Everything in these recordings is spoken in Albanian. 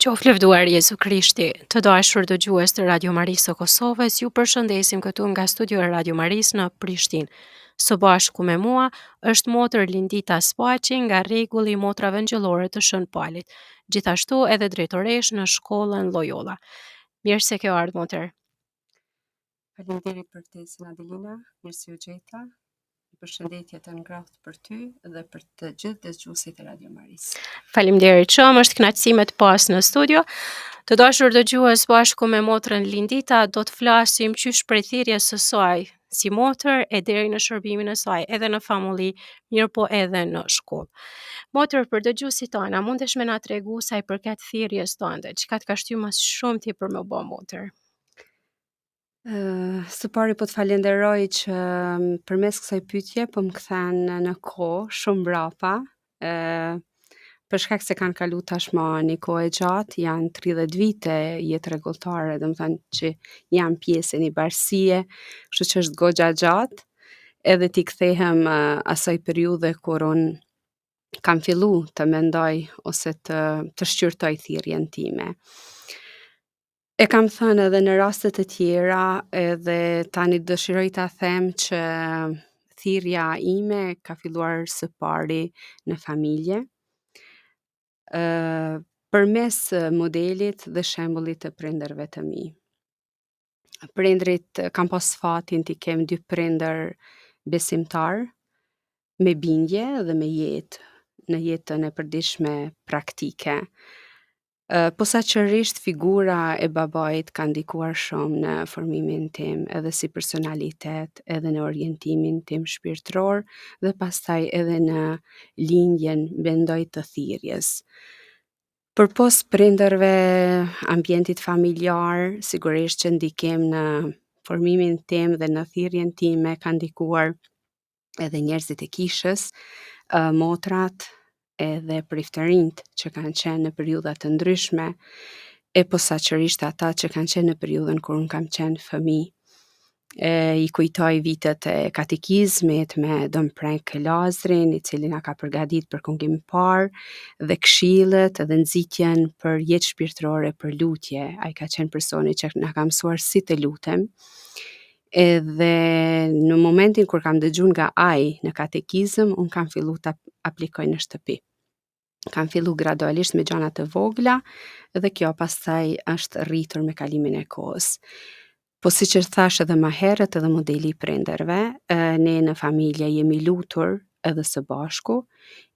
Qoftë lëvduar Jezu Krishti, të dashur dëgjues të Radio Marisë së Kosovës, ju përshëndesim këtu nga studio e Radio Marisë në Prishtinë. Së bashku me mua është motër Lindita Spaçi nga rregulli i motrave ngjëllore të Shën Palit, gjithashtu edhe drejtoresh në shkollën Loyolla. Mirë se ke ardhur motër. Faleminderit për tezën Adelina, mirë se u gjeta. Përshëndetje të ngrohtë për ty dhe për të gjithë dëgjuesit e Radio Marisë. Faleminderit shumë, është kënaqësi me të pas në studio. Të dashur dëgjues, bashku me motrën Lindita do të flasim qysh prej thirrjes së saj si motër e deri në shërbimin e saj, edhe në famulli, mirë po edhe në shkollë. Motër, për dëgjuesit tona, mundesh me na tregu sa i përket thirrjes tënde, çka të ka shtyr më shumë ti për më bë motër? Së pari po të falenderoj që përmes kësaj pyetje po më kthen në kohë shumë mbrapa, për shkak se kanë kalu tashmë një kohë e gjatë, janë 30 vite jetë rregulltare, domethënë që jam pjesë e një bashkie, kështu që është goxha gjatë, edhe ti kthehem asaj periudhe kur unë kam fillu të mendoj ose të shqyrtoj thirrjen time. E kam thënë edhe në raste të tjera, edhe tani dëshiroj ta them që thirrja ime ka filluar së pari në familje, përmes modelit dhe shembullit të prindërve të mi. Prindrit kam pas fatin t'i kem 2 prindër besimtar, me bindje dhe me jetë, në jetën e përditshme praktike. Posaçërisht figura e babait ka ndikuar shumë në formimin tim, edhe si personalitet, edhe në orientimin tim shpirtëror dhe pastaj edhe në lindjen mendoj të thirrjes. Përpos prindërve, ambientit familjar, sigurisht që ndikim në formimin tim dhe në thirrjen time ka ndikuar edhe njerëzit e kishës, motrat, edhe priftërinjt që kanë qenë në periudha të ndryshme, e posaçërisht ata që kanë qenë në periudhën kur unë kam qenë fëmijë. I kujtoj vitet e katekizmit me Don Prenk Lazrin, i cili na ka përgatitur për kungimin e parë, dhe këshillet edhe nxitjen për jetë shpirtërore, për lutje. Ai ka qenë personi që na ka mësuar si të lutem. Edhe në momentin kur kam dëgjuar nga ai në katekizëm, unë kam filluar ta aplikoj në shtëpi. Kam fillu gradualisht me gjana të vogla dhe kjo pastaj është rritur me kalimin e kohës. Po siç e thash edhe më herët, edhe modeli i prindërve, ne në familje jemi lutur edhe së bashku,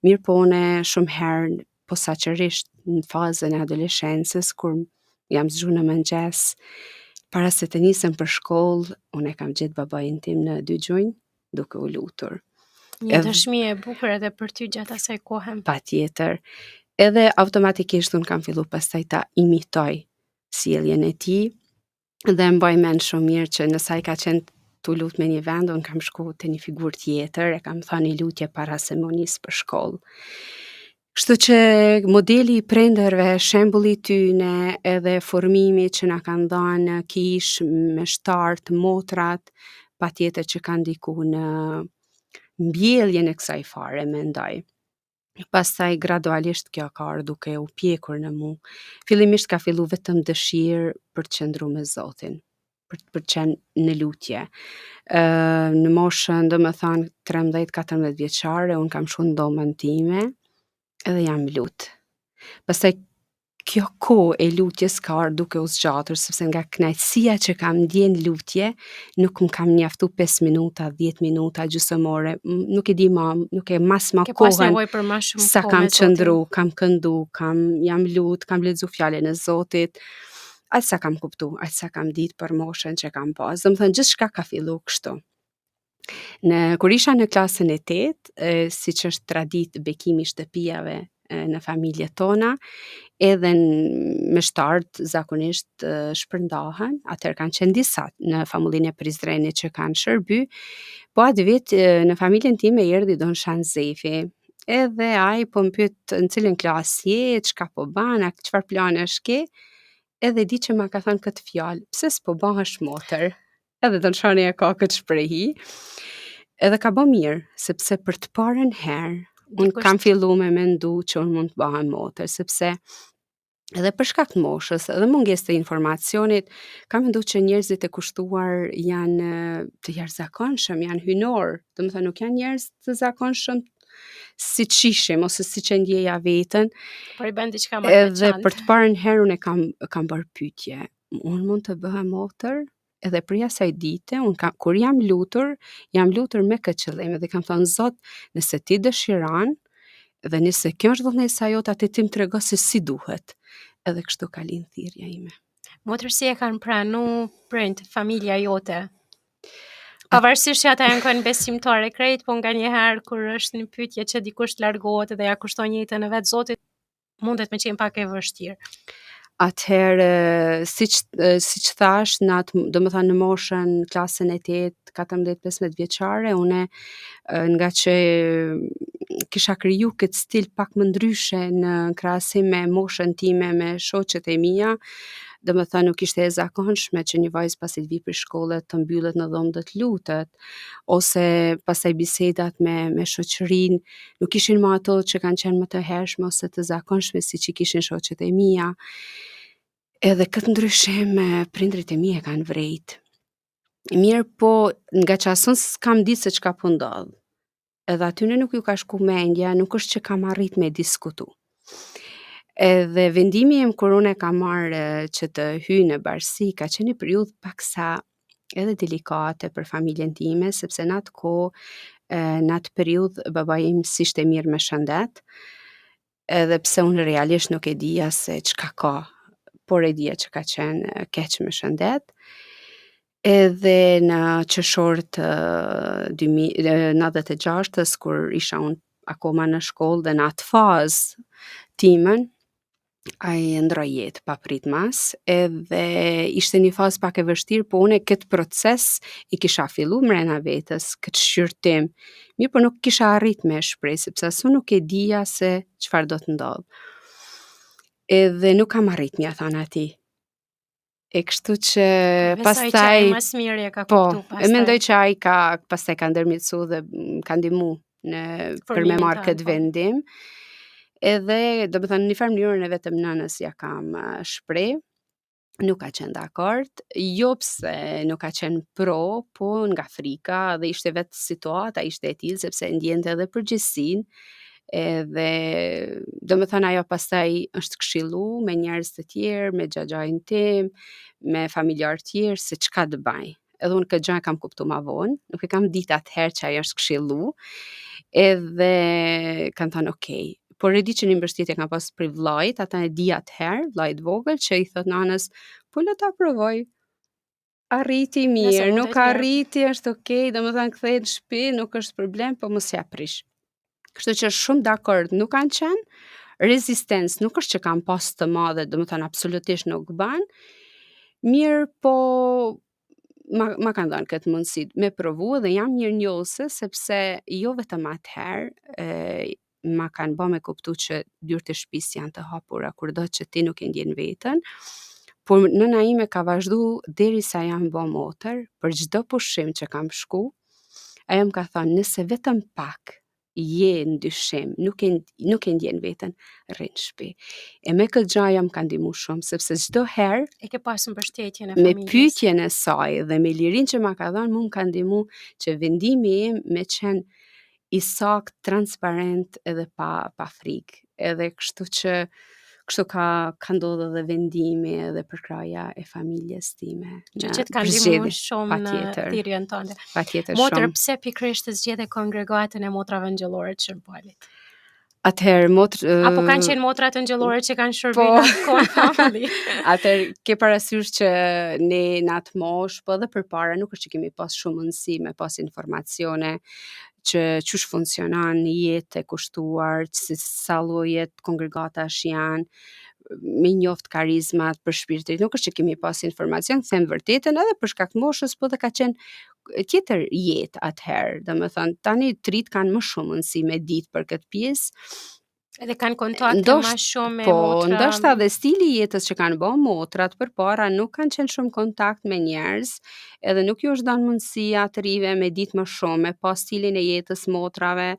mirë po une shumë herë, posaçërisht në fazën e adoleshencës, kur jam zgjuar në mëngjes, para se të nisem për shkollë, unë e kam gjetë babain tim në 2 gjunjë, duke u lutur. Një dëshmi e bukur edhe për ty gjatë asaj kohe. Patjetër. Edhe automatikisht unë kam fillu pastaj ta imitoj sjelljen e tij dhe mbaj mend shumë mirë që nësa ai ka qenë tu lut me një vend, unë kam shku te një figurë tjetër, e kam thënë një lutje para se më nis për shkollë. Kështu që modeli i prindërve, shembulli i tyne, edhe formimi që na kanë dhënë kish, meshtar, motrat, patjetër që kanë ndikuar në mbjelljen e kësaj fare, mendoj. Pastaj gradualisht kjo ka ardhur duke u pjekur në mu. Fillimisht ka fillu vetëm dëshirë për të qëndruar me Zotin, për të qenë në lutje. Në moshën, domethënë 13-14 vjeçare, unë kam shku në dhomën time edhe jam lut. Pastaj kjo kohë e lutjes ka ardhur duke u zgjatur, sepse nga kënaqësia që kam ndjen lutje, nuk më kam mjaftu 5 minuta, 10 minuta, gjysmore, nuk e di më, nuk e mas më kohën sa kam qëndru, kam këndu, jam lut, kam lexu fjalën e Zotit, aq sa kam kuptu, aq sa kam ditë për moshën që kam pas. Domethënë gjithçka ka fillu kështu. Kur isha në klasën e 8, siç është traditë bekimi i shtëpijave në familjet tona, edhe meshtarët zakonisht shpërndahen, atëherë kanë qenë disa në familjen e Prizrenit që kanë shërby, po atë vit në familjen time erdhi Don Shanzefi, edhe ai po më pyet në cilën klasë je, çka po bën, çfarë planesh ke, edhe di që ma ka thënë këtë fjalë, pse s'po bëhesh motër? Edhe Don Shani e ka këtë shprehi, edhe ka bë mirë, sepse për të parën herë unë kam fillu me mendu që unë mund të bëhem motër, sepse Edhe për shkak të moshës, edhe mungesë të informacionit, kam menduar që njerëzit e kushtuar janë të jashtëzakonshëm, janë hynor, domethënë nuk janë njerëz të zakonshëm siç ishim ose siç e ndjeja veten. Por i bën diçka më të Edhe veçantë. për të parën herë unë kam bërë pyetje. Unë mund të bëhem motër? Edhe për asaj dite, kur jam lutur me këtë qëllim dhe kam thënë Zot, nëse ti dëshiron dhe nëse kjo është vullnesa jote, atë ti më trego se si duhet. Edhe kështu ka lind thirrja ime. Motër, si e kanë pranu prind, familja jote? Pavarësisht që ata janë kënë besimtare krejt, po nga njëherë kur është një pyetje që dikush të largohet dhe ja kushton jetën e vet Zotit, mundet me qenë pak e vështirë. Atëherë, siç thash, domethënë në moshën klasën e 8, 14-15 vjeçare, une nga që kisha kriju këtë stil pak më ndryshe në krahasim me moshën time me shoqet e mia, domethënë nuk ishte e zakonshme që një vajzë pasi të vi për shkolle të mbyllet në dhomë dhe të lutet, ose pastaj bisedat me shoqërinë nuk ishin më ato që kanë qenë më të hershme ose të zakonshme siç i kishin shoqet e mia. Edhe këtë ndryshim prindrit e mi e kanë vrejt. Mirë po, nga që asun s'kam ditë se çka po ndodh. Edhe atyne nuk ju ka shku mendja, nuk është që kam arrit me diskutu. Edhe vendimi im kur unë e kam marrë që të hyj në bashkësi ka qenë një periudhë paksa edhe delikate për familjen time, sepse në atë periudhë babai im s'ishte mirë me shëndet, edhe pse unë realisht nuk e dija se çka ka, por e dija që ka qenë keq me shëndet. Edhe në qershor të 96-ës, kur isha unë akoma në shkollë dhe në atë fazë timën, ai ndroi jetë pa pritmas, edhe ishte një fazë pak e vështirë, po unë këtë proces i kisha filluar mrena vetes, këtë shqyrtim. Mirë, po nuk kisha arrit me shpreh, sepse asu nuk e dija se çfarë do të ndodh. Edhe nuk kam arrit m'ia thënë atij. E kështu që Besoj që ai mas miri e ka kuptu pastaj. E mendoj që ai pastaj ka ndërmjetësu dhe ka ndihmu për me marrë këtë vendim. Edhe, domethënë, në një farë mënyrë e vetëm nënës ja kam shpreh, nuk ka qenë dakord, jo pse nuk ka qenë pro, po nga frika dhe ishte vetë situata, ishte e tillë sepse ndjente edhe përgjegjësinë. Edhe domethënë ajo pastaj është këshillu me njerëz të tjerë, me xhaxhain tim, me familjarë tjerë se çka të bëj. Edhe unë këtë gjë kam kuptuar më vonë, nuk e kam ditë atëherë që ajo është këshillu. Edhe kanë thënë okay. Por e di që një mbështetje kam pas për vllajt, ata e di atëherë, vllajt vogël që i thot nanës, po le ta provoj. Arriti mirë, nuk arriti, është okay, domethënë kthehet në shtëpi, nuk është problem, po mos ja prish. Kështu që shumë dakord nuk kanë qenë, rezistencë nuk është që kanë pas të madhe, domethënë absolutisht nuk ban, mirë po ma kanë dhënë këtë mundësi me provu dhe jam mirënjohëse sepse jo vetëm atëherë ma kanë bë me kuptu që dyert e shtëpisë janë të hapura kurdo që ti nuk e ndjen veten, por nëna ime ka vazhdu derisa jam bë motër, për çdo pushim që kam shku, ajo më ka thënë nëse vetëm pak je në dyshim, nuk e ndjen veten, rri në shtëpi. E me këtë gjë ajo më ka ndihmu shumë, sepse çdo herë e ke pasur mbështetjen e familjes. Me pyetjen e saj dhe me lirinë që ma ka dhënë, më ka ndihmu që vendimi im me qenë i sakt, transparent edhe pa frikë. Edhe kështu që kështu ka ndodhur edhe vendimi edhe përkraja e familjes time. Që të kanë ndihmuar shumë në thirrjen tënde. Patjetër shumë. Motër, pse pikërisht të zgjedhe kongregatën e motrave angjëllore të Shërbalit? Atëherë apo kanë qenë motrat angjëllore që kanë shërbyer atë kohë? Atëherë ke parasysh që ne në atë moshë, po edhe përpara nuk është që kemi pas shumë mundësi me pas informacione që çush funksionon jetë e kushtuar, sa lloje kongregatash janë, me njoft karizmat për shpirtit, nuk është që kemi pas informacion, them vërtetën edhe për shkak të moshës, po dhe ka qenë tjetër jetë atëherë, domethënë tani trit kanë më shumë mundësi me ditë për këtë pjesë. Edhe kanë kontakte Ndosht- ma shumë me Po, motra. ndoshta dhe stili i jetës që kanë bërë motrat përpara nuk kanë qenë shumë kontakt me njerëz, edhe nuk ju është dhënë mundësia të rive me ditë më shumë, me pa stilin e jetës motrave,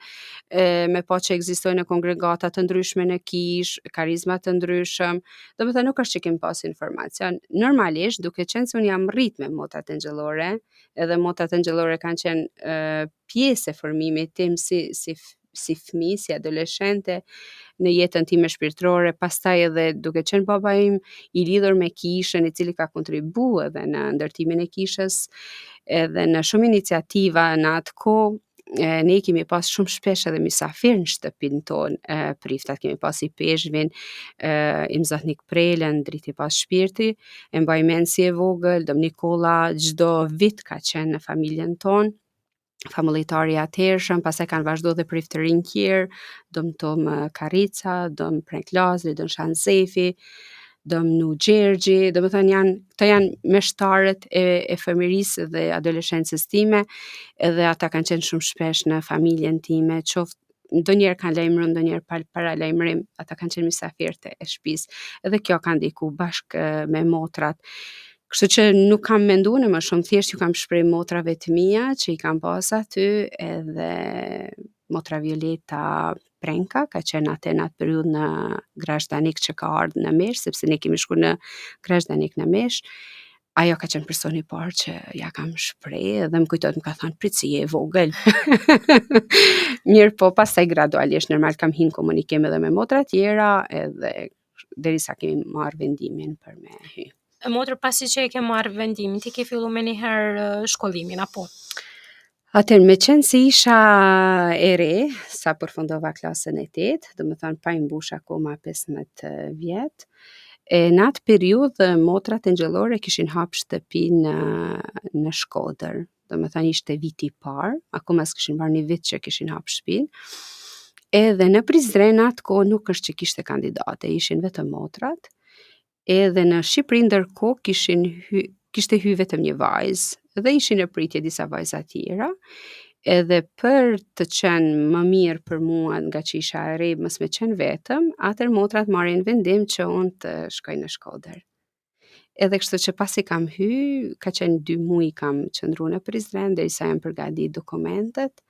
me pa që ekzistojnë në kongregata të ndryshme në kish, karizma të ndryshëm. Domethënë nuk është që kemi pas informacion. Normalisht, duke qenë se unë jam rrit me motrat angjëllore, edhe motrat angjëllore kanë qenë pjesë e formimit tim si fëmijë, si adoleshente në jetën time shpirtërore, pastaj edhe duke qenë baba im i lidhur me kishën, i cili ka kontribuar edhe në ndërtimin e kishës, edhe në shumë iniciativa në atë kohë. Ne kemi pas shumë shpesh edhe mysafir në shtëpinë tonë, priftat kemi pas i peshvin, im zotnik Prelen, driti pas shpirti, e mbaj mend si e vogël, Dom Nikolla çdo vit ka qenë në familjen tonë, famulletari atëhershëm, pastaj kanë vazhduar dhe prift të rinj tjerë, Dom Tom Karica, Dom Prenk Lazli, Dom Shanzefi, Dom Nu Gjergji, domethënë këto janë meshtarët e fëmirisë dhe adoleshencës time, edhe ata kanë qenë shumë shpesh në familjen time, qoftë ndonjëherë kanë lajmëruar, ndonjëherë para lajmërim, ata kanë qenë mysafirë e shtëpisë. Edhe kjo ka ndiku bashkë me motrat. Kështu që nuk kam menduar në më shumë, thjesht ju kam shpreh motrave të mia që i kam pas aty, edhe motra Violeta Prenka ka qenë atë në atë periudhë në Grashdanik që ka ardhur në Mesh, sepse ne kemi shkuar në Grashdanik në Mesh. Ajo ka qenë personi i parë që ja kam shpreh, edhe më kujtohet më ka thënë prit si je e vogël. Mirë po, pastaj gradualisht normal kam hinë komunikim edhe me motra tjera, edhe derisa kemi marrë vendimin për me hy. Motër, pasi që e ke marrë vendimin, ti ke fillu me njëherë shkollimin, apo? Atëherë, me qenë se isha e re, sa përfundova klasën e 8, domethënë pa i mbush akoma 15 vjet, në atë periudhë motrat angjëllore kishin hap shtëpinë në Shkodër. Domethënë ishte viti i parë, akoma s'kishin marrë një vit që kishin hap shtëpinë. Edhe në Prizren atë kohë nuk është që kishte kandidate, ishin vetëm motrat. Edhe në Shqipëri ndërkohë kishte hy vetëm një vajzë dhe ishin në pritje disa vajza tjera, edhe për të qenë më mirë për mua nga që isha e re mos me qenë vetëm, atëherë motrat marrin vendim që unë të shkoj në Shkodër. Edhe kështu që pasi kam hy, ka qenë 2 muaj kam qëndruar në Prizren derisa jam përgatitur dokumentet,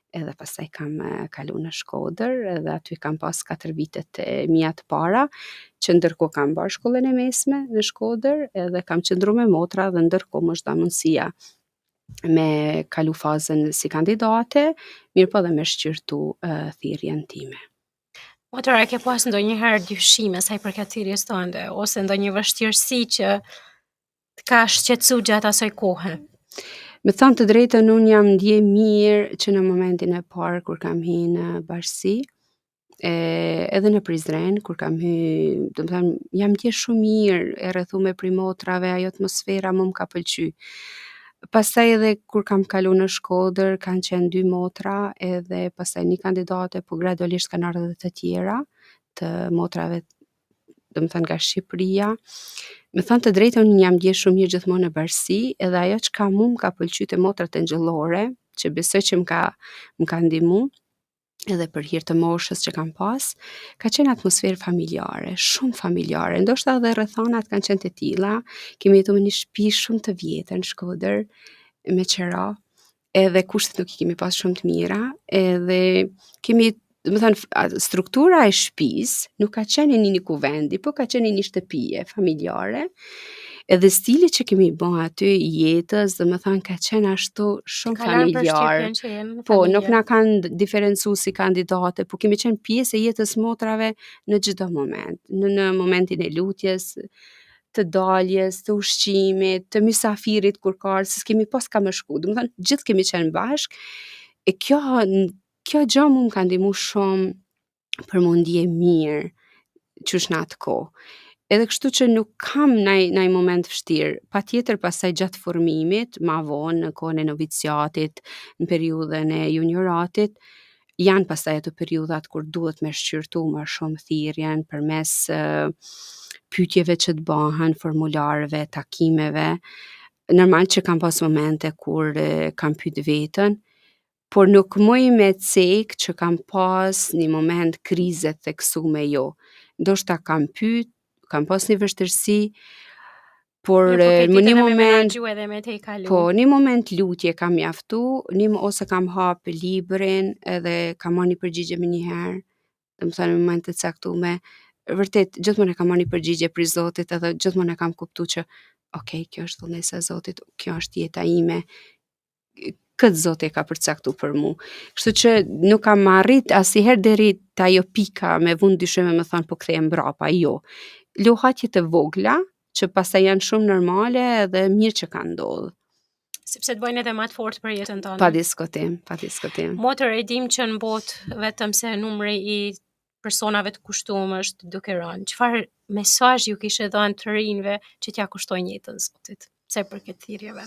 edhe pastaj kam kalu në Shkodër, edhe aty kam pas 4 vitet e mia të para, që ndërkohë kam bërë shkollën e mesme në Shkodër, edhe kam qëndruar me motra dhe ndërkohë më është dhënë mundësia me kalu fazën si kandidate, mirë po dhe me shqyrtu thirrjen time. Motër, a ke pas ndonjëherë dyshime sa i përket thirrjes tënde, ose ndonjë vështirësi që të ka shqetësuar gjatë asaj kohe? Me thënë të drejtën, unë jam ndje mirë që në momentin e parë kur kam hyrë në bashkësi, edhe në Prizren kur kam hyrë, domethënë jam ndje shumë mirë, e rrethuar prej motrave, ajo atmosfera më ka pëlqyer. Pastaj edhe kur kam kalu në Shkodër, kanë qenë 2 motra, edhe pastaj një kandidate, po gradualisht kanë ardhur edhe të tjera, të motrave domethënë nga Shqipëria. Me thënë të drejtën, unë jam ndje shumë mirë gjithmonë në bashkësi, edhe ajo çka mua më ka pëlqyer te motrat angjëllore, që besoj që më ka ndihmuar edhe për hir të moshës që kam pas, ka qenë atmosferë familjare, shumë familjare. Ndoshta edhe rrethanat kanë qenë të tilla. Kemi jetuar në një shtëpi shumë të vjetër në Shkodër, me qira, edhe kushtet nuk i kemi pas shumë të mira, edhe kemi, domethënë struktura e shtëpisë nuk ka qenë në një kuvendi, po ka qenë në një shtëpie familjare. Edhe stili që kemi bën aty jetës, domethënë ka qenë ashtu shumë familjar. Po, nuk na kanë diferencu si kandidate, po kemi qenë pjesë e jetës motrave në çdo moment. Në momentin e lutjes, të daljes, të ushqimit, të mysafirit kur ka ardhur, s'kemi pas ka më shku. Domethënë gjithë kemi qenë bashk. E kjo gjë më ka ndihmuar shumë për mu ndje mirë qysh në atë kohë. Edhe kështu që nuk kam ndaj moment vështirë. Patjetër pastaj gjatë formimit, ma vonë në kohën e noviciatit, në periudhën e junioratit, janë pastaj ato periudhat kur duhet me shqyrtu më shumë thirrjen përmes pyetjeve që të bëhen, formularëve, takimeve. Normal që kam pas momente kur kam pyet veten, por nuk muj me cek që kam pas një moment krize të theksume jo. Ndoshta kam pyet, kam pas një vështirësi, por Mirë, po ke në ditë një edhe me moment menaxhu edhe me te i kalu. po, një moment lutje kam mjaftu, ose kam hap librin edhe kam marrë një përgjigje më njëherë, dhe më thënë në momente të caktume, vërtet gjithmonë e kam marrë një përgjigje për Zotit edhe gjithmonë e kam kuptu që okay, kjo është vullnesa e Zotit, kjo është jeta ime, këtë Zoti e ka përcaktu për mu. Kështu që nuk kam arrit asnjëherë deri te ajo pika me vund dyshime me thënë po kthehem mbrapa, jo. Luhatje të vogla që pastaj janë shumë normale edhe mirë që kanë ndodhur. Sepse të bëjnë edhe më të fortë për jetën tonë. Pa diskutim. Motër, e dim që në botë vetëm se numri i personave të kushtuar është duke rënë. Çfarë mesazh ju kishe dhënë të rinjve që t'ja kushtojnë jetën Zotit? Pse për këtë thirrjeve?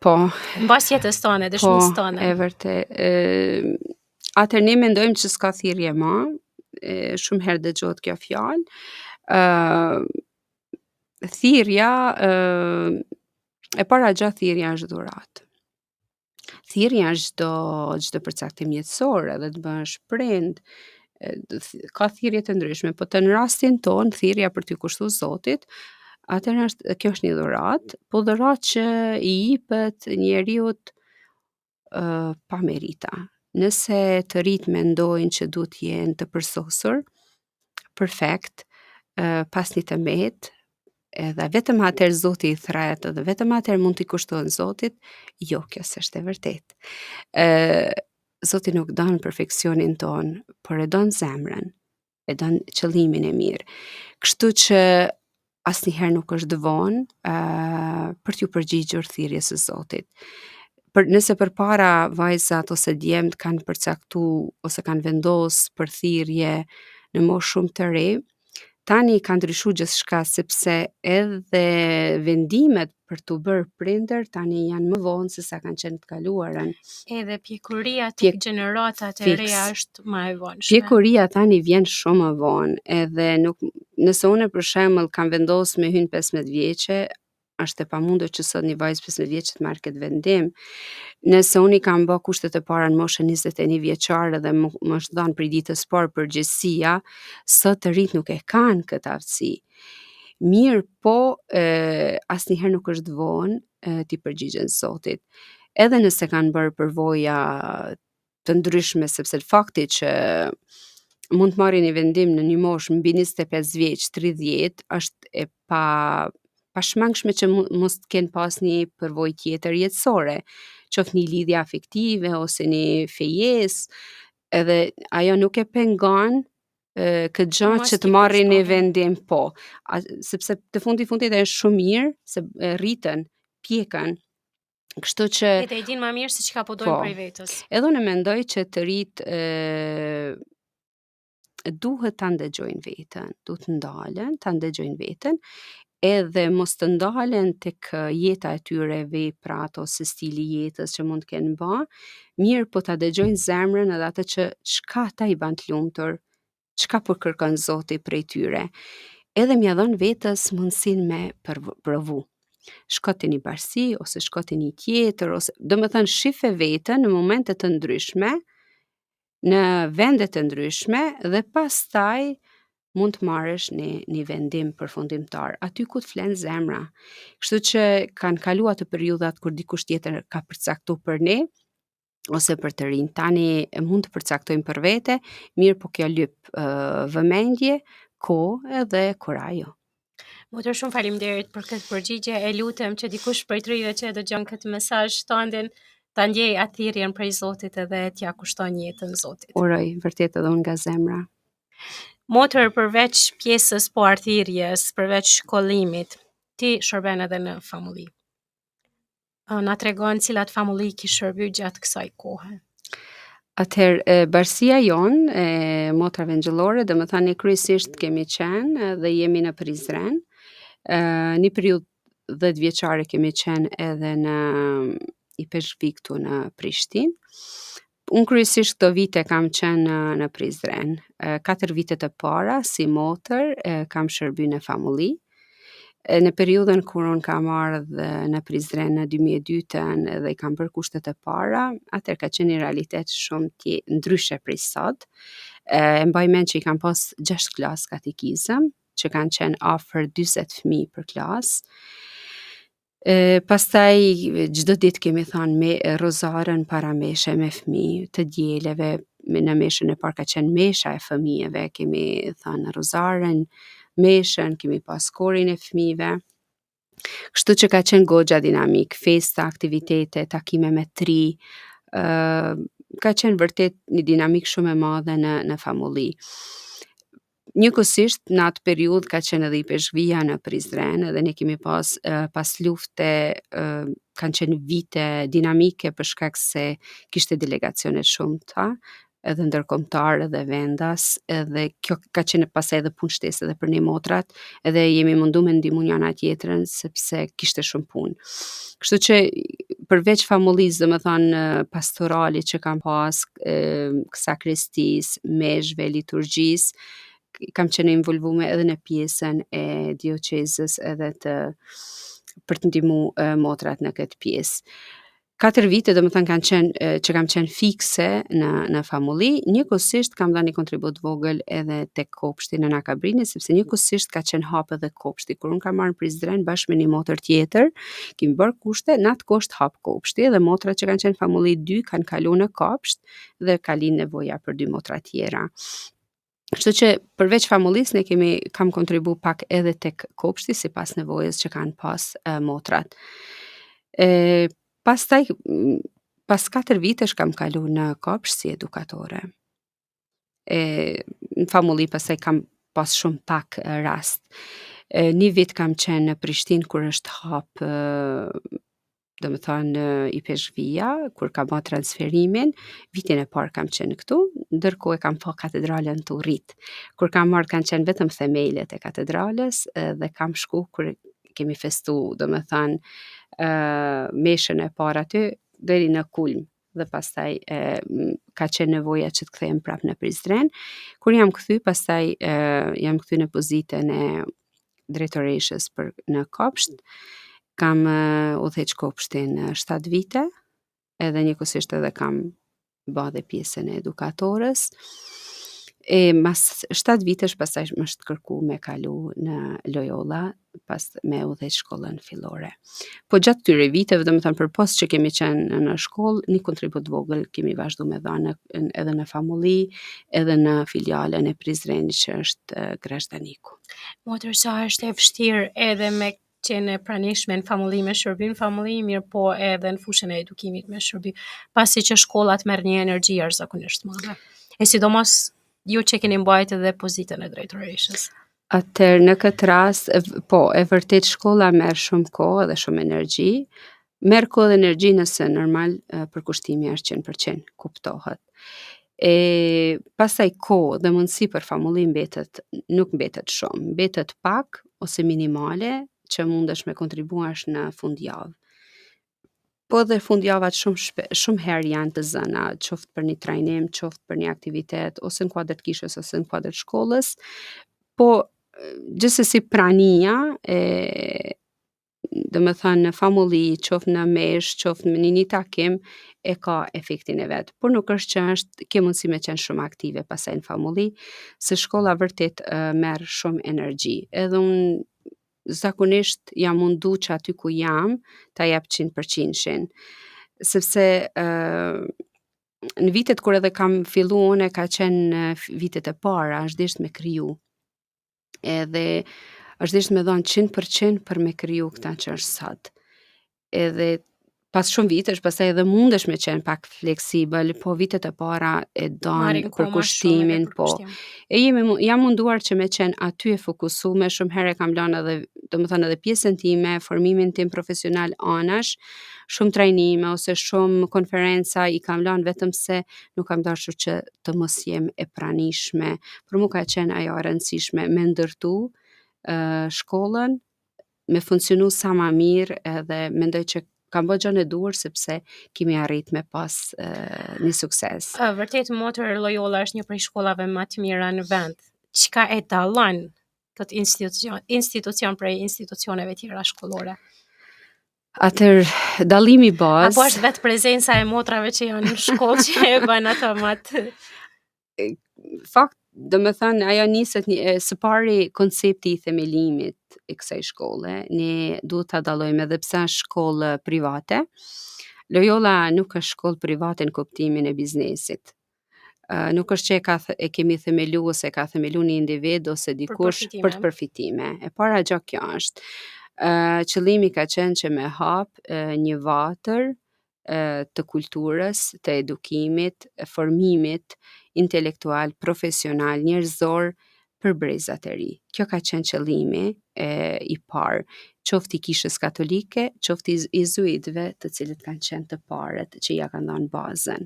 Po. Mbas jetës tonë, dëshmisë tonë. E vërtet. Atëherë ne mendojmë që s'ka thirrje më, shumë herë dëgjohet kjo fjalë. Thirrja, e para gjatë thirrja është dhuratë. Thirrja është çdo përcaktim jetësor, edhe të bësh prind, ka thirrje të ndryshme, po në rastin ton thirrja për t'i kushtuar Zotit, atëherë kjo është një dhuratë, po dhuratë që i jepet njeriut pa merita. Nëse të rit mendojnë që duhet jenë të përsosur, perfekt, pas një tëmbet, edhe vetëm atëherë Zoti i thret, edhe vetëm atëherë mund t'i kushtohen Zotit, jo, kjo s'është e vërtet. Zoti nuk don perfeksionin ton, por e don zemrën, e don qëllimin e mirë. Kështu që asnjëherë nuk është vonë për t'ju përgjigjur thirrjes së Zotit. Nëse përpara vajzat ose djemt kanë përcaktu ose kanë vendos për thirrje në moshë shumë të re, tani ka ndryshuar gjithçka sepse edhe vendimet për t'u bërë prindër tani janë më vonë se sa kanë qenë të kaluarën. Edhe pjekuria tek gjeneratat e reja është më e vonshme. Pjekuria tani vjen shumë më vonë, edhe nëse unë për shembull kam vendosur me hyn 15 vjeçe, është e pamundur që sot një vajzë 15 vjeçe të marrë këtë vendim. Nëse unë i kam bë kushtet e para në moshën 21 vjeçare dhe më është dhënë prej ditës parë përgjegjësia, sot të rinjt nuk e kanë këtë aftësi. Mirë, po asnjëherë nuk është vonë t'i përgjigjen Zotit. Edhe nëse kanë bërë përvoja të ndryshme, sepse fakti që mund të marrin një vendim në një moshë mbi 25 vjeç, 30, është e pashmangshme që mos të kenë pas një përvojë tjetër jetësore, qoftë një lidhje afektive ose një fejesë, edhe ajo nuk e pengon këtë gjë që të marrin një vendim, po, sepse të fundit është shumë mirë se rriten, pjekën. Kështu që edhe e din më mirë se çka po dojnë prej vetës. Edhe unë mendoj që të rit duhet ta ndëgjojnë veten, duhet të ndalen, ta ndëgjojnë veten, edhe mos të ndalen tek jeta e tyre, veprat ose stili jetës që mund të kenë bë, mirë po ta dëgjojnë zemrën edhe atë që çka ata i ban të lumtur, çka po kërkon Zoti prej tyre. Edhe m'ia dhon vetës mundësinë me provu. Shko te një barsi ose shko te një tjetër, ose domethënë shife veten në momente të ndryshme, në vende të ndryshme dhe pastaj mund të marrësh një vendim përfundimtar, aty ku të flen zemra. Kështu që kanë kaluar të periudhat kur dikush tjetër ka përcaktuar për ne ose për të rinj. Tani mund të përcaktojmë për vete, mirë po kjo lyp vëmendje, kohë edhe kurajo. Motër, shumë faleminderit për këtë përgjigje. E lutem që dikush prej tryve që dëgjon këtë mesazh tandin ta ndjej atë thirrjen prej Zotit edhe t'ja kushton jetën Zotit. Uroj, vërtet edhe unë nga zemra. Motër, përveç pjesës parthirjes, përveç shkollimit, ti shërben edhe në famulli. Na tregon cilat famulli ki shërby gjatë kësaj kohe? Atëherë, barsia jonë e motrave ngjëllore, domethënë kryesisht kemi qenë dhe jemi në Prizren. Një periudhë 10 vjeçare kemi qenë edhe në i Peshkvik këtu në Prishtinë. Unë kryesisht këto vite kam qenë në Prizren. 4 vite të para si motër kam shërby në famulli. Në periudhën kur unë kam ardhë në Prizren në 2002 dhe I kam bërë kushtet e para, atëherë ka qenë një realitet shumë ndryshe prej sot. E mbaj mend që I kam pas 6 klasë katekizëm, që kanë qenë afër 40 fëmijë për klasë. Pastaj çdo ditë kemi thënë me rozarën para meshe me fëmijë të djeleve, në meshën e parë ka qenë mesha e fëmijëve, kemi thënë rozarën, meshën, kemi pas korin e fëmijëve. Kështu që ka qenë goxha dinamik, festa, aktivitete, takime me tri, ka qenë vërtet një dinamik shumë e madhe në famulli. Njëkohësisht në atë periudhë ka qenë edhe I peshqvia në Prizren, edhe ne kemi pas lufte, kanë qenë vite dinamike për shkak se kishte delegacione shumëta, edhe ndërkombëtar edhe vendas, edhe kjo ka qenë pastaj edhe punë shtesë edhe për ne motrat, edhe jemi mundu me ndihmu njëra tjetrën sepse kishte shumë punë. Kështu që përveç famullisë, domethënë pastorali që kam pas, sakristis, meshve, liturgjisë, kam qenë involvume edhe në pjesën e dioqezës edhe për të ndihmu motrat në këtë pjesë. 4 vite domethënë kanë qenë që kam qenë fikse në famulli, njëkohësisht kam dhënë një kontribut vogël edhe tek kopshti në Nakabrini, sepse njëkohësisht ka qenë hap edhe kopshti. Kur unë kam marrë në Prizren bashkë me një motër tjetër, kemi bërë kushte, në atë kohë hap kopshti dhe motrat që kanë qenë famulli 2 kanë kaluar në kopsht dhe ka lind nevoja për 2 motra tjera. Kështu që përveç famullisë ne kam kontribu pak edhe tek kopshti sipas nevojës që kanë pas motrat. Pastaj pas 4 vitesh kam kalu në kopsht si edukatore. Në famulli pastaj kam pas shumë pak rast. Një vit kam qenë në Prishtinë kur është hap domethënë I peshqvia, kur ka bërë transferimin, vitin e parë kam qenë këtu, ndërkohë kam pa katedralen të rrit. Kur kam marrë kanë qenë vetëm themelet e katedrales dhe kam shku kur kemi festu, domethënë meshën e parë aty deri në kulm dhe pastaj ka qenë nevoja që të kthehem prapë në Prizren. Kur jam kthy, pastaj jam kthy në pozitën e drejtoreshës në kopsht. Kam udhëheq kopshtin 7 vite, edhe njëkohësisht edhe kam bë dhe pjesën e edukatorës. Mas 7 vitesh pastaj më është kërku me kalu në Loyola, pas me udhëheq shkollën fillore. Po gjatë këtyre viteve, domethënë përpos që kemi qenë në shkollë, një kontribut vogël kemi vazhdu me dhënë edhe në famulli, edhe në filialen e Prizrenit që është Grashdaniku. Motër, sa është e vështirë edhe me qenë pranishme në famulli me shërbim famulli, mirë po edhe në fushën e edukimit me shërbim, pasi që shkollat merr një energji jashtëzakonisht madhe. E sidomos ju që keni mbajtë edhe pozitën e drejtoreshës. Atëherë në këtë rast, po, e vërtet shkolla merr shumë kohë dhe shumë energji. Merr kohë dhe energji nëse normal përkushtimi është 100%, kuptohet. Pastaj kohë dhe mundësi për famulli nuk mbetet shumë, mbetet pak ose minimale që mundesh me kontribuash në fundjavë. Po dhe fundjavat shumë herë janë të zëna, qoftë për një trajnim, qoftë për një aktivitet, ose në kuadër të kishës, ose në kuadër të shkollës. Po, gjithsesi prania, domethënë në famulli, qoftë në mesh, qoftë në një takim, e ka efektin e vet. Por nuk është që ke mundësi me qenë shumë aktive pasaj në famulli, se shkolla vërtet merr shumë energji. Edhe unë zakonisht jam mundu që aty ku jam ta jap 100%, sepse në vitet kur edhe kam fillu unë ka qenë vitet e para, është thjesht me kriju. Edhe është thjesht me dhënë 100% për me kriju këtë që është sot. Edhe pas shumë vitesh, pastaj edhe mundesh me qenë pak fleksibël, po vitet e para e don përkushtimin, po. Jam munduar që me qenë aty e fokusume, shumë herë kam lënë edhe, domethënë edhe pjesën time, formimin tim profesional anash, shumë trajnime ose shumë konferenca I kam lënë vetëm se nuk kam dashur që të mos jem e pranishme. Për mua ka qenë ajo e rëndësishme me ndërtu shkollën, me funksionu sa ma mirë edhe mendoj që kam bërë gjën e duhur sepse kemi arrit me pas një sukses. Vërtet motër Loyola është një prej shkollave më të mira në vend. Çka e dallon këtë institucion prej institucioneve tjera shkollore? Atër, dallimi Apo bazë, është vetë prezenca e motrave që janë në shkollë që e bën ato më të fakt, do me thënë, ajo niset së pari koncepti i themelimit i kësaj shkolle, ne duhet ta dallojmë edhe pse është shkollë private. Loyola nuk është shkollë private në kuptimin e biznesit. Nuk është që e kemi themelu ose ka themelu një individ ose dikush për të përfitime. E para gjë kjo është. Qëllimi ka qenë që me hap një vatër të kulturës, të edukimit, formimit intelektual, profesional, njerëzor për brezat e ri. Kjo ka qenë qëllimi i parë, qoftë i Kishës Katolike, qoftë i jezuitëve, të cilët kanë qenë të parët që ja kanë dhënë bazën.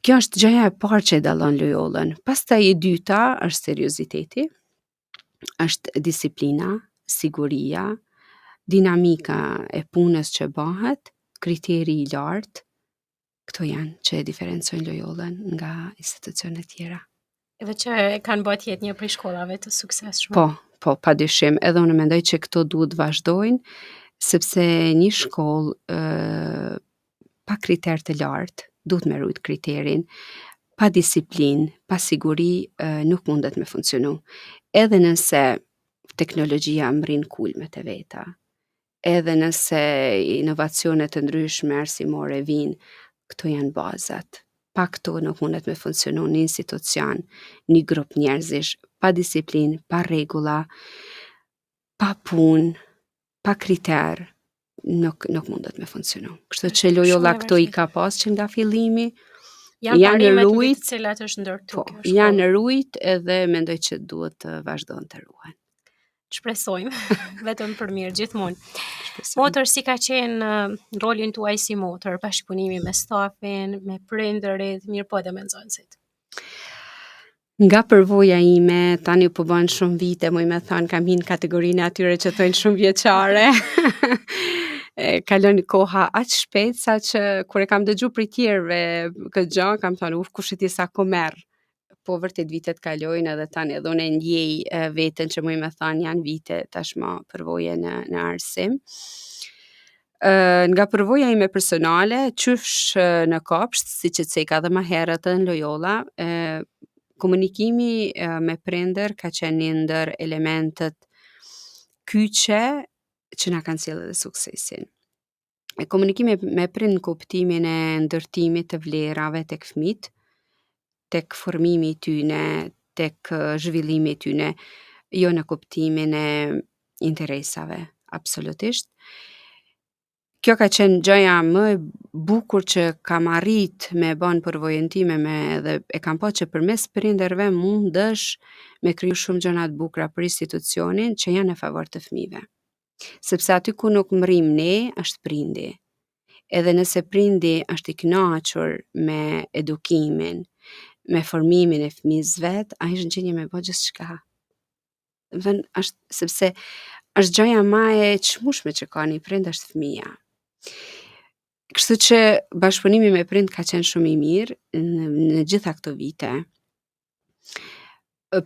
Kjo është gjëja e parë që e dallon Loyolën. Pastaj e dyta është serioziteti, është disiplina, siguria, dinamika e punës që bëhet, kriteri i lartë. Këto janë që e diferencojnë Loyolën nga institucionet tjera. Edhe që kanë bërë jetë një prej shkollave të suksesshme. Po, padyshim, edhe unë mendoj që këto duhet vazhdojnë, sepse një shkollë pa kriter të lartë, duhet me rujt kriterin, pa disiplin, pa siguri, nuk mundet me funksionu. Edhe nëse teknologjia mrin kulmet e veta, edhe nëse inovacionet të ndryshme arsimore vinë, këto janë bazat. Pa këto nuk mundet me funksionu një institucion, një grup njerëzish, pa disiplin, pa regula, pa pun, pa kriter, nuk mundet me funksionu. Kështu që Loyola këto i ka pas që nga fillimi, janë rujt, të cilat është ndërtu. janë rujt edhe mendoj që duhet të vazhdojnë të ruhen. Shpresojmë, vetëm për mirë gjithmonë. Motër, si ka qenë rolin tuaj si motër, bashkëpunimi me stafin, me prindërit, mirë po edhe me nxënësit? Nga përvoja ime, tani po bën shumë vite, muj me thënë, kam hinë kategorinë atyre që thojnë shumë vjeçare. Kalon koha aq shpejt sa që kur e kam dëgju për tjerëve këtë gjë, kam thënë, kush e di sa komerr. Po vërtet vitet kalojnë edhe tani edhe unë ndjej veten që muj me thënë janë vite tashmë përvoje në arsim. Nga përvoja ime personale, qysh në kopsht, siç e ceka edhe më herët në Loyola, komunikimi me prindër ka qenë një ndër elementet kyçe që na kanë sjellë edhe suksesin. Komunikimi me prind në kuptimin e ndërtimit të vlerave tek fëmijët, tek formimi i tyne, tek zhvillimi i tyne, jo në kuptimin e interesave, absolutisht. Kjo ka qenë gjëja më e bukur që kam arrit me bën përvojën time dhe e kam pa që përmes prindërve mundesh me kriju shumë gjëra të bukura për institucionin që janë në favor të fëmijëve. Sepse aty ku nuk mrim ne, është prindi. Edhe nëse prindi është i kënaqur me edukimin, me formimin e fëmijës vet, ai është në gjendje me bë gjithçka. Sepse është gjëja më e çmueshme që ka një prind është fëmia. Kështu që bashkëpunimi me prind ka qenë shumë i mirë në gjitha këto vite.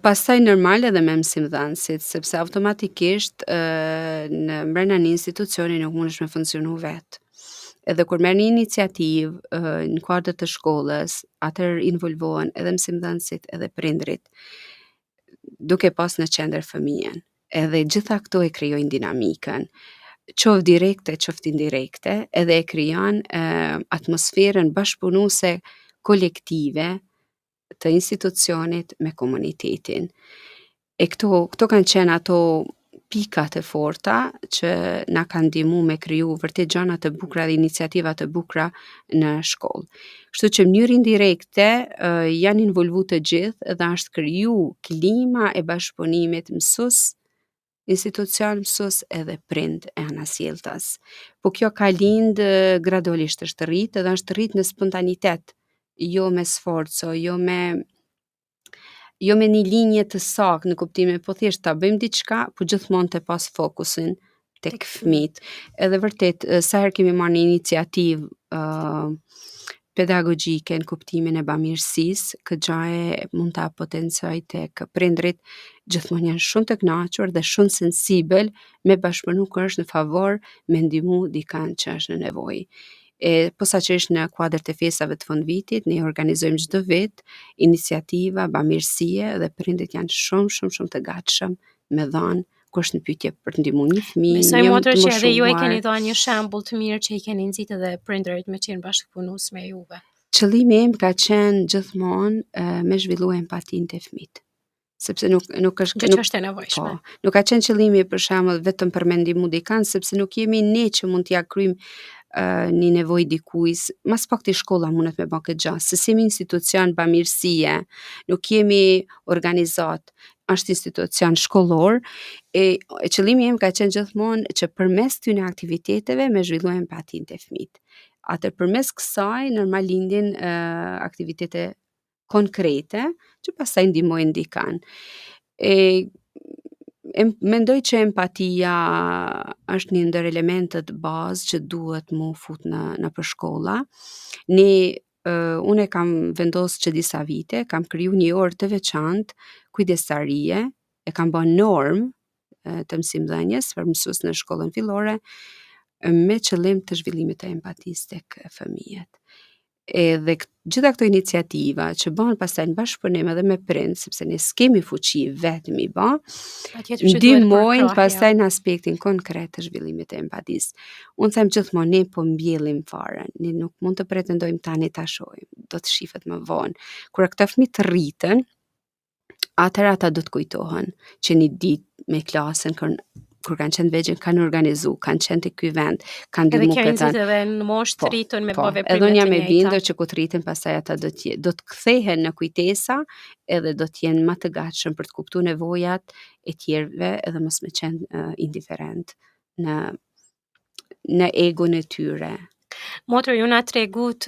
Pastaj normal edhe me mësimdhënësit, sepse automatikisht në brenda një institucioni nuk mundesh me funksionu vetë. Edhe kur merr një iniciativë në kuadër të shkollës, atëherë involvohen edhe mësimdhënësit edhe prindrit, duke pas në qendër fëmijën. Edhe gjitha këto e krijojnë dinamikën, qoftë direkte, qoftë indirekte, edhe e krijon atmosferën bashkëpunuese kolektive të institucionit me komunitetin. E këto kanë qenë ato pikat e forta që na kanë ndihmu me kriju vërtet gjëra të bukura dhe iniciativa të bukura në shkollë. Kështu që në mënyrë indirekte janë involvu të gjithë dhe është kriju klima e bashkëpunimit mësues, institucion, mësues edhe prind e anasjelltas. Po kjo ka lind gradualisht, është rrit edhe është rrit në spontanitet, jo me sforco, jo me një linje të saktë në kuptimin, po thjesht ta bëjmë diçka, po gjithmonë të pas fokusin tek fëmijët. Edhe vërtet sa herë kemi marrë një iniciativë pedagogjike në kuptimin e bamirësisë, këtë gjaje mund ta potencoj tek prindrit, gjithmonë janë shumë të kënaqur dhe shumë sensibël me bashkëpunu kur është në favor me ndihmu dikant që është në nevojë. Posaçërisht në kuadër të festave të fundvitit, ne organizojmë çdo vit iniciativa bamirësie dhe prindrit janë shumë të gatshëm me dhanë kur është në pyetje për të ndihmuar një fëmijë, Besoj një motër të që edhe ju e moshuar. keni dhënë një shembull të mirë që i keni nxitë edhe prindërit me qenë bashkëpunues me juve. Qëllimi im ka qenë gjithmonë me zhvillu empatinë te fëmijët. Sepse nuk është Gjë që është e nevojshme. nuk ka qenë qëllimi për shembull vetëm për me ndihmu dikant, sepse nuk jemi ne që mund t'ia kryjm një nevojë dikujt, mas pakti shkolla mundet me bë këtë gjë, se si jemi institucion bamirësie, nuk jemi organizat, është institucion shkollor, e qëllimi im ka qenë gjithmonë që përmes këtyre aktiviteteve me zhvillu empatinë te fëmijët. Atë përmes kësaj normal lindin aktivitete konkrete që pastaj ndihmojnë dikant. Mendoj që empatia është një ndër elementet bazë që duhet mu fut në për shkolla. Unë e kam vendosur që disa vite, kam kriju një orë të veçantë kujdestarie, e kam bën normë të mësimdhënies për mësues në shkollën fillore me qëllim të zhvillimit të empatisë tek fëmijët. Edhe gjitha këto iniciativa që bëhen pastaj në bashkëpunim edhe me prind, sepse ne s'kemi fuqi vetëm i bë, ndihmojnë pastaj në aspektin konkret të zhvillimit të empatisë. Unë them gjithmonë ne po mbjellim fare, ne nuk mund të pretendojmë tani ta shohim, do të shifet më vonë. Kur këta fëmijë të rriten, atëherë ata do të kujtohen që një ditë me klasën kur kanë qenë vegjël kanë organizu, kanë qenë të ky vend, kanë ndihmu këta. Edhe kjo nxit edhe në moshë të rritën me bë veprime të njëjta. Edhe unë jam e bindur që kur të rriten pastaj ata do të kthehen në kujtesa edhe do të jenë më të gatshëm për të kuptuar nevojat e tjerëve edhe mos me qenë indiferent në egon e tyre. Motër, ju na tregut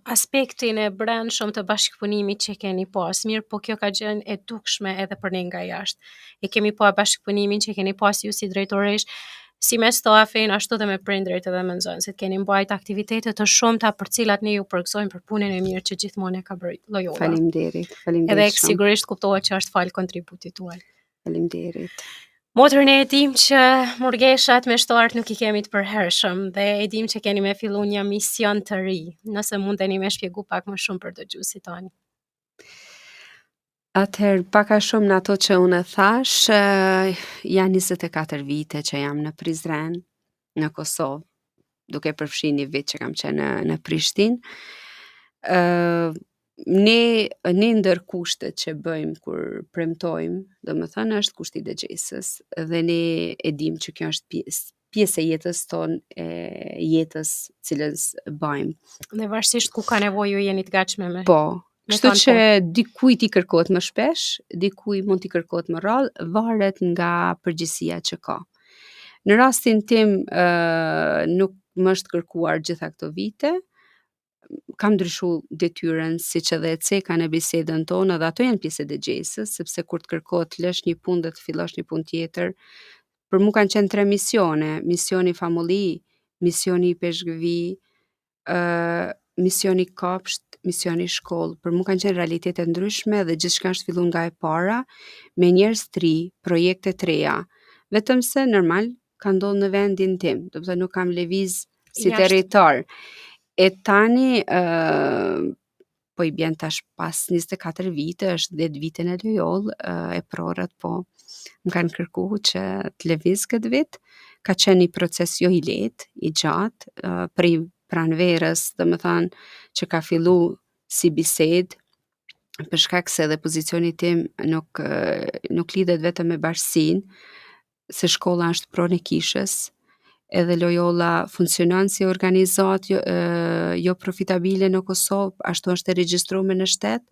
aspektin e brendshëm të bashkëpunimit që keni pas, mirë, po kjo ka qenë e dukshme edhe për ne nga jashtë. E kemi pa bashkëpunimin që keni pas ju si drejtoresh, si me stafin, ashtu dhe me prindrit edhe me nxënësit. Keni mbajt aktivitete të shumta për cilat ne ju përgëzojmë për punën e mirë që gjithmonë e ka bërë Loyola. Faleminderit. Edhe sigurisht kuptohet që është fal kontributit tuaj. Faleminderit. Motër, ne e dim që murgeshat me shtartë nuk i kemi të përhershëm dhe e dim që keni me fillu një mision të ri, nëse mundeni me shpjegu pak më shumë për dëgjuesit tanë. Atëherë, pak a shumë në ato që unë thash, janë 24 vite që jam në Prizren, në Kosovë, duke përfshi një vit që kam qenë në Prishtinë. Ne ndër kushtet që bëjmë kur premtojmë, domethënë është kushti i dëgjesës dhe ne e dim që kjo është pjesë e jetës tonë, e jetës cilës bëjmë. Dhe varësisht ku ka nevojë ju jeni të gatshme me. Po, kështu që dikujt i kërkohet më shpesh, dikujt mund t'i kërkohet më rrallë, varet nga përgjegjësia që ka. Në rastin tim nuk më është kërkuar gjitha këto vite, kam ndryshu detyrën siç edhe e ceka në bisedën tonë, dhe ato janë pjesë e dëgjesës, sepse kur të kërkohet të lësh një punë dhe të fillosh një punë tjetër, për mua kanë qenë 3 misione, misioni famulli, misioni i peshgëvi, misioni kopsht, misioni shkollë. Për mua kanë qenë realitete ndryshme dhe gjithçka është filluar nga e para, me njerëz të ri, projekte të reja. Vetëm se normal ka ndodhur në vendin tim, do të thotë nuk kam lëviz si territor. E tani po i bjen tash pas 24 vite, është 10 vite në Loyola, e prorët po më kanë kërkuar që të lëviz këtë vit. Ka qenë një proces jo i lehtë, i gjatë, prej pranverës, domethënë që ka fillu si bisedë, për shkak se edhe pozicioni tim nuk lidhet vetëm me bashkësinë, se shkolla është pronë e kishës, edhe Loyola funksionon si organizat jo profitabile në Kosovë, ashtu është e regjistruar në shtet,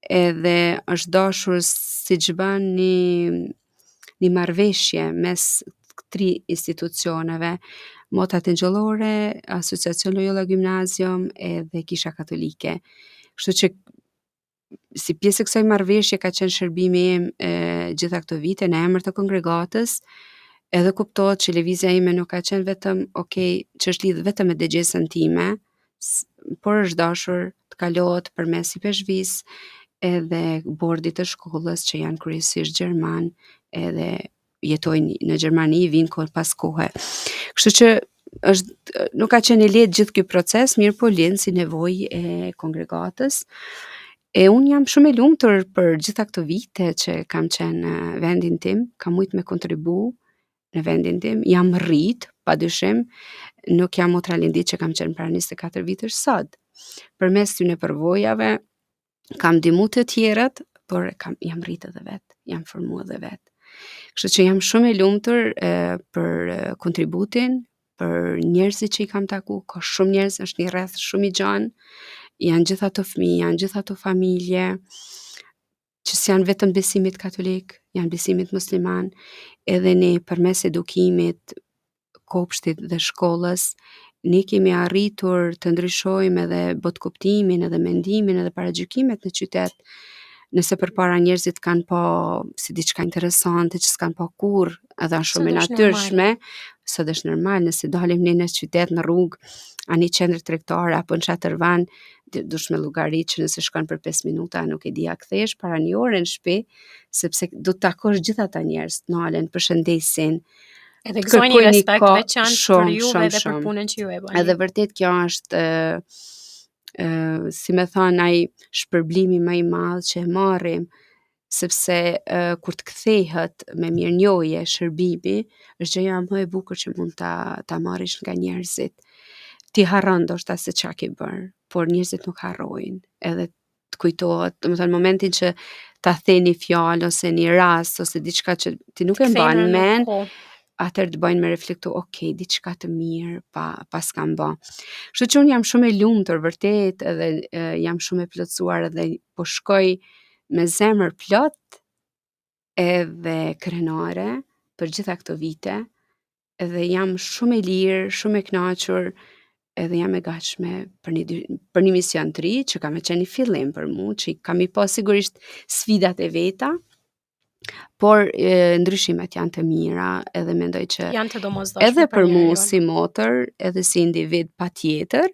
edhe është dashur siç bën një marrëveshje mes 3 institucioneve, Motra Tenxhollore, Asociacion Loyola Gymnasium edhe Kisha Katolike. Kështu që si pjesë e kësaj marrëveshje ka qenë shërbimi im gjitha këto vite në emër të kongregatës, edhe kuptohet që lëvizja ime nuk ka qenë vetëm që është lidhur vetëm me dëgjesën time, por është dashur të kalohet përmes IPSHV-s edhe bordit të shkollës që janë kryesisht gjerman edhe jetojnë në Gjermani, vinë kohë pas kohe. Kështu që nuk ka qenë i lehtë gjithë ky proces, mirë po lind si nevojë e kongregatës. E unë jam shumë e lumtur për gjitha këto vite që kam qenë në vendin tim, kam mujtë me kontribu në vendin tim, jam rrit, padyshim, nuk jam motra lindit që kam qenë para 24 vitësh sot. Përmes këtyre përvojave kam ndihmu të tjerët, por jam rrit edhe vetë, jam formu edhe vetë. Kështu që jam shumë e lumtur për kontributin, për njerëzit që i kam taku, ka shumë njerëz, është një rreth shumë i gjanë, janë gjitha të fëmijë, janë gjitha të familje, që s'janë vetëm besimit katolik, janë besimit musliman, edhe ne përmes edukimit, kopshtit dhe shkollës, ne kemi arritur të ndryshojmë edhe botkuptimin, edhe mendimin, edhe paragjykimet në qytet, nëse përpara njerëzit kanë pa si diçka interesante që s'kanë pa kurrë, edhe shumë e natyrshme, sot është normal, nëse dalim ne në qytet në rrugë, a një qendër tregtare apo në Çatërvan, dush me llogarit që nëse shkon për 5 minuta nuk e di a kthesh para një ore në shtëpi, sepse do të takosh gjithë ata njerëz, nalen, përshëndesin. Edhe gëzoni respekt veçantë për juve dhe për punën që ju e bëni. Edhe vërtet kjo është si me thonë ai shpërblimi më i madh që e marrim, sepse kur të kthehet me mirënjohje shërbimi, është gjëja më e bukur që mund ta marrësh nga njerëzit. Ti harron ndoshta se çka ke bërë, por njerëzit nuk harrojnë. Edhe të kujtohet, domethënë momentin që ta theni fjalë ose një rast ose diçka që ti nuk e mban mend, atëherë të bëjnë me reflektu, okay, diçka të mirë pas kam bë. Kështu që unë jam shumë e lumtur vërtet, edhe jam shumë e plotësuar edhe po shkoj me zemër plot edhe krenare për gjitha këto vite, edhe jam shumë e lirë, shumë e kënaqur, edhe jam e gatshme për një mision të ri që ka me qenë një fillim për mu, që kam i pa sigurisht sfidat e veta, por ndryshimet janë të mira, edhe mendoj që janë të domosdoshme edhe për mu njeriu. si motër, edhe si individ patjetër,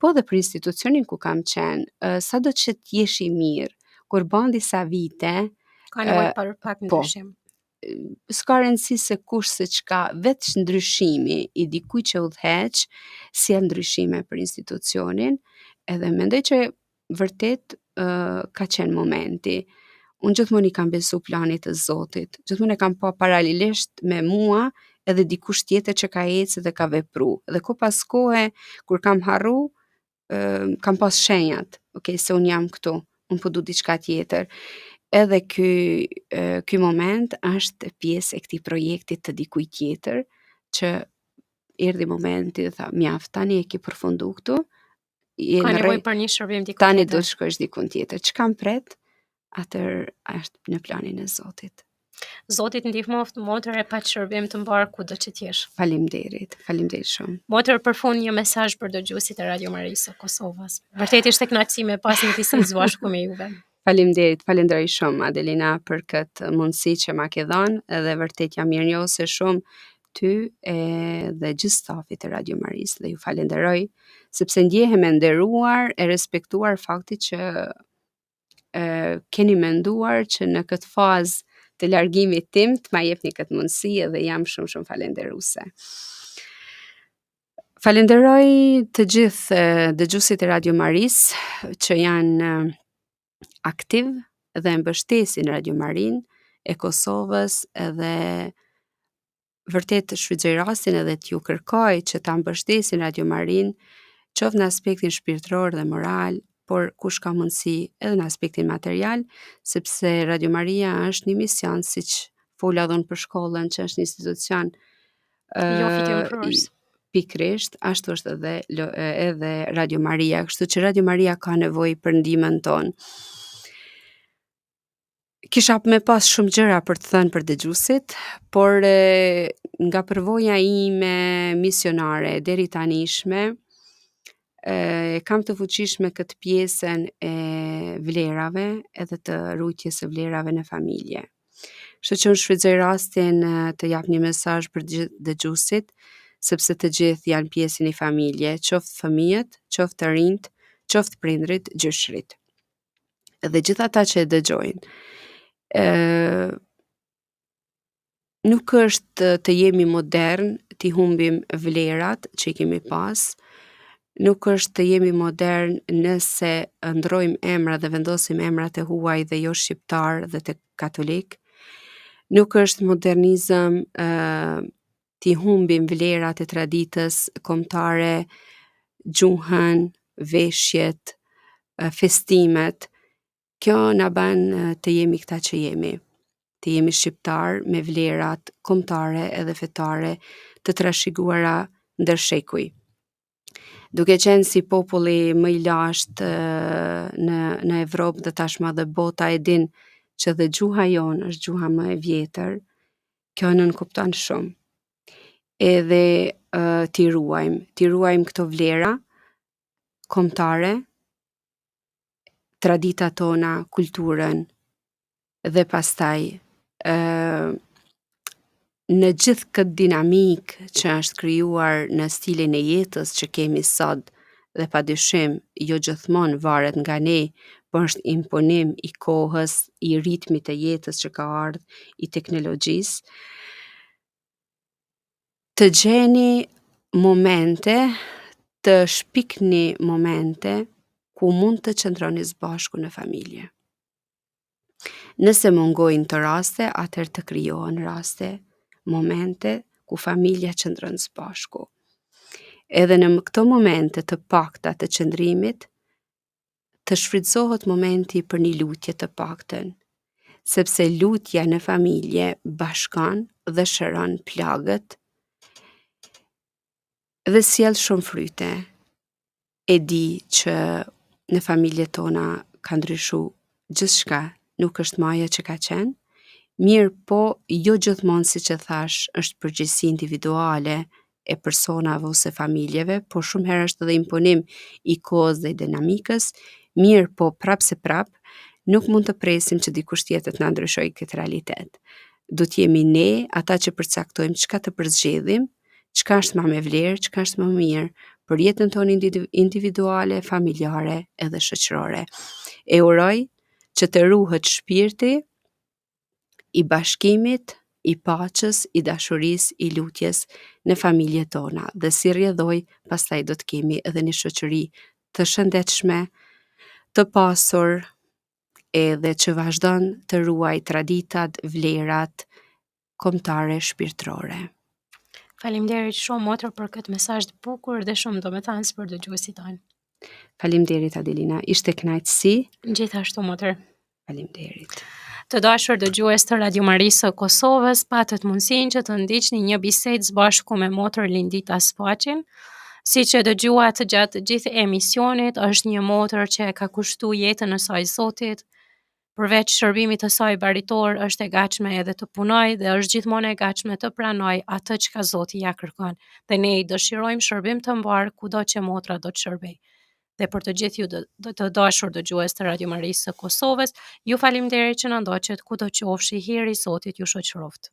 po edhe për institucionin ku kam qenë, sado që t'jesh i mirë, kur bën disa vite, ka nevojë për pak ndryshim. S'ka rëndësi se kush se çka, vetë ndryshimi i dikujt që udhëheq, sjell ndryshime për institucionin, edhe mendoj që vërtet ka qenë momenti. Unë gjithmonë i kam besu planit të Zotit, gjithmonë e kam pa paralelisht me mua edhe dikush tjetër që ka ecë dhe ka vepru. Dhe ko pas kohe, kur kam harru, kam pas shenjat, okay, se unë jam këtu, unë po du diçka tjetër. Edhe ky moment është pjesë e këtij projekti të dikujt tjetër, që erdhi momenti dhe tha, mjaft, tani e ke përfundu këtu, ka nevojë për një shërbim diku tani tjetër. do të shkosh dikun tjetër. Ç'kam pret, atëherë është në planin e Zotit. Zoti të ndihmoft motër e pa shërbim të mbar kudo që t'jesh. Faleminderit shumë. Motër, për fund një mesazh për dëgjuesit e Radio Marisë së Kosovës. Vërtet ishte kënaqësi me pas një bisedë bashkë me juve. Falenderoj shumë Adelina për këtë mundësi që ma ke dhënë, edhe vërtet jam mirënjohëse shumë ty dhe gjithë stafit e Radio Marisë, dhe ju falenderoj sepse ndjehem e nderuar, e respektuar fakti që keni menduar që në këtë fazë të largimit tim të ma jepni këtë mundësi, edhe jam shumë falenderuese. Falenderoj të gjithë dëgjuesit e Radio Marisë që janë aktiv dhe mbështesin Radio Marin e Kosovës, edhe vërtet të shfrytëzoj rastin edhe t'ju kërkoj që ta mbështesin Radio Marin, qoftë në aspektin shpirtëror dhe moral, por kush ka mundësi edhe në aspektin material, sepse Radio Maria është një mision, siç fola dhon për shkollën, që është një institucion Jo fitimprurës. Pikrisht, ashtu është edhe Radio Maria, kështu që Radio Maria ka nevojë për ndihmën tonë. Kisha me pas shumë gjëra për të thënë për dëgjuesit, por nga përvoja ime misionare deri tanishme, kam të fuqishme këtë pjesën e vlerave edhe të rujtjes së vlerave në familje. Kështu që unë shfrytëzoj rastin të jap një mesazh për dëgjuesit, sepse të gjithë janë pjesë e një familje, qoftë fëmijët, qoftë të rinjt, qoftë prindrit, gjyshrit. Dhe gjithë ata që e dëgjojnë. Nuk është të jemi modern, t'i humbim vlerat që i kemi pas, nuk është të jemi modern nëse ndrojmë emra dhe vendosim emrat e huaj dhe jo shqiptar dhe të katolik, nuk është modernizëm t'i humbim vlerat e traditës kombëtare, gjuhën, veshjet, festimet. Kjo na bën të jemi këta që jemi. Të jemi shqiptar me vlerat kombëtare edhe fetare të trashëguara ndër shekuj. Duke qenë si populli më i lashtë në Evropë dhe tashmë edhe bota e din që dhe gjuha jonë është gjuha më e vjetër, kjo nënkupton shumë. Edhe t'i ruajmë këto vlera kombëtare, traditat tona, kulturën dhe pastaj në gjithë këtë dinamik që është krijuar në stilin e jetës që kemi sot dhe padyshim jo gjithmonë varet nga ne, por është imponim i kohës, i ritmit të jetës që ka ardhur, i teknologjisë, të gjeni momente, të shpikni momente ku mund të qëndroni së bashku në familje. Nëse mungojnë të raste, atëherë të krijohen raste, momente ku familja qëndron së bashku. Edhe në këto momente të pakta të qëndrimit, të shfrytëzohet momenti për një lutje të paktën, sepse lutja në familje bashkon dhe shëron plagët dhe sjell shumë fryte. E di që në familjet tona ka ndryshu gjithçka, nuk është më ajo që ka qenë, mirë po jo gjithmonë si që thash është përgjegjësi individuale e personave ose familjeve, por shumë herë është edhe imponim i kohës dhe i dinamikës, mirë po prap se prap nuk mund të presim që dikush tjetër të na ndryshojë këtë realitet. Do t'jemi ne ata që përcaktojmë çka të përzgjedhim, çka është më me vlerë, çka është më mirë për jetën tonë individuale, familjare edhe shoqërore. E uroj që të ruhet shpirti i bashkimit, i paqes, i dashurisë, i lutjes në familjet tona. Dhe si rrjedhoj, pastaj do të kemi edhe një shoqëri të shëndetshme, të pasur, edhe që vazhdon të ruaj traditat, vlerat kombëtare shpirtërore. Faleminderit shumë motër për këtë mesazh të bukur dhe shumë domethënës për dëgjuesit tanë. Faleminderit Adelina, ishte kënaqësi. Gjithashtu motër. Faleminderit. Të dashur dëgjues të Radio Marisë së Kosovës, patët mundësinë që të ndiqni një bisedë së bashku me motër Lindita Spaqin. Siç e dëgjuat gjatë gjithë emisionit, është një motër që ka kushtuar jetën e saj Zotit. Përveç shërbimit të saj baritor, është e gatshme edhe të punojë dhe është gjithmonë e gatshme të pranojë atë çka Zoti ja kërkon. Dhe ne i dëshirojmë shërbim të mbar kudo që motra do të shërbejë. Dhe për të gjithë ju të dashur dëgjues të Radio Marisë së Kosovës, ju faleminderit që na ndoqët kudo qofshi hiri i Zotit ju shoqëroft.